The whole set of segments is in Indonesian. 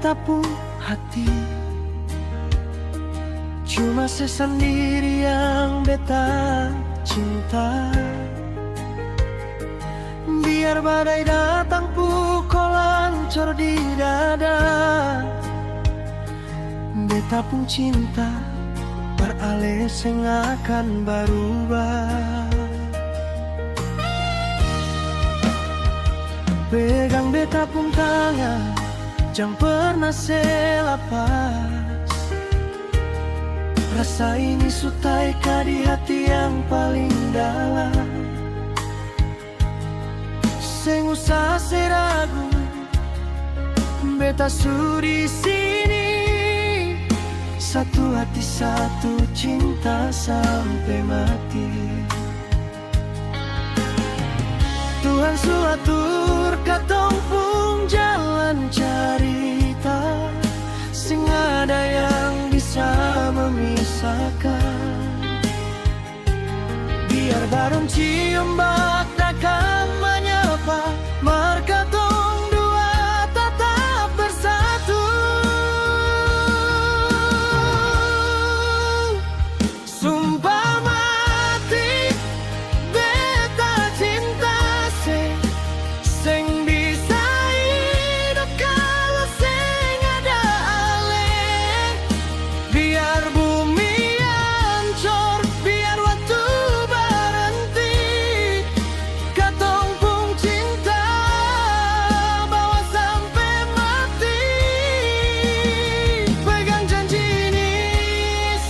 beta pun hati. Cuma saya sendiri yang beta cinta. Biar badai datang pukul lancor di dada, beta pun cinta beralih sing akan berubah. Pegang beta pun tangan, jangan pernah selepas. Rasa ini sutaika di hati yang paling dalam. Seng usah seragu, beta sudi sini. Satu hati satu cinta sampai mati. Tuhan suatur katong pun jalan cerita, sing ada yang bisa memisahkan. Biar bareng cium bak takkan menyapa, marka tong dua tetap bersatu. Sumpah mati beta cinta sing bisa hidup kalau sing ada ale. Biar bumi hancur, biar waktu berhenti, katong pun cinta bawa sampai mati. Pegang janji ini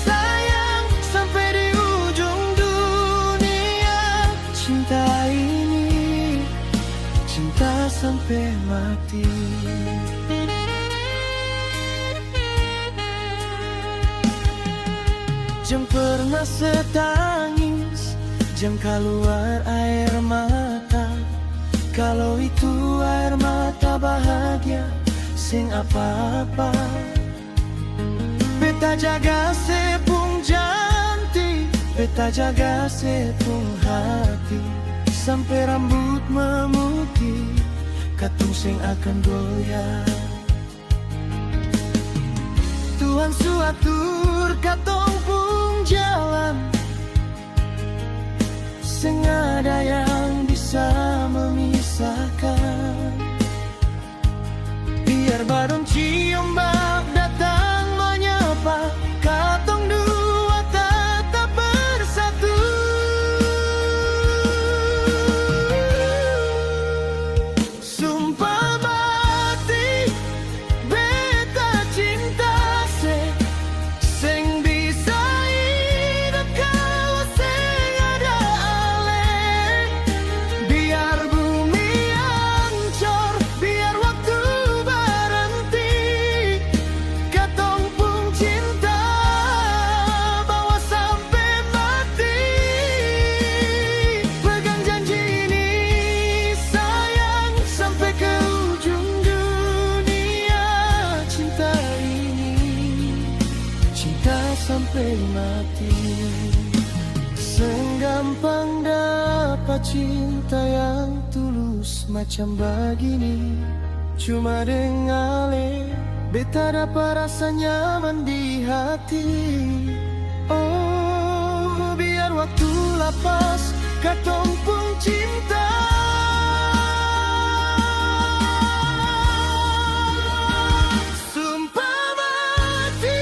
sayang sampai di ujung dunia. Cinta ini cinta sampai mati. Jangan pernah setangis, jangan keluar air mata. Kalau itu air mata bahagia, sing apa-apa. Beta jaga sepung janti, beta jaga sepung hati. Sampai rambut memutih, katong sing akan goyah. Tuhan suatur katong pun jalan, sing ada yang bisa memisahkan. Biar bareng cium bak datang menyapa, katong dua tetap bersatu. Sumpah mati beta cinta sing bisa hidup kalau sing ada ale. Biar bumi hancur, biar waktu berhenti, katong pun cinta bawa sampai mati. Pegang janji ini sayang sampai ke ujung dunia. Cinta ini cinta sampai mati. Segampang dapat cinta yang tulus macam begini. Cuma dengan beta dapat rasa nyaman di hati. Oh, biar waktu lapas, katong pun cinta. Sumpah mati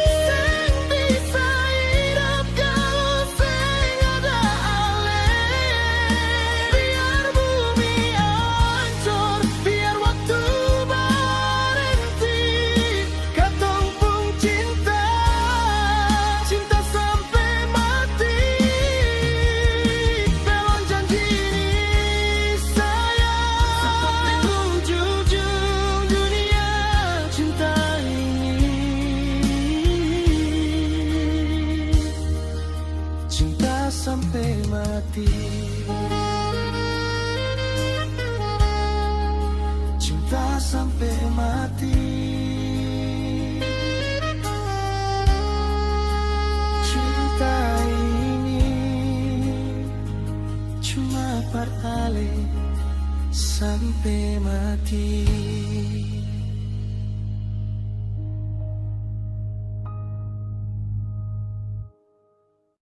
sing bisa hidup kalau sing ada ale. Biar bumi hancur, biar waktu berhenti, katong pun cinta, cinta sampai mati. Belon janji ini sayang seperti ujung dunia. Cinta ini cinta sampai mati. Cinta sampai mati. Cinta ini cuma pertali sampai mati.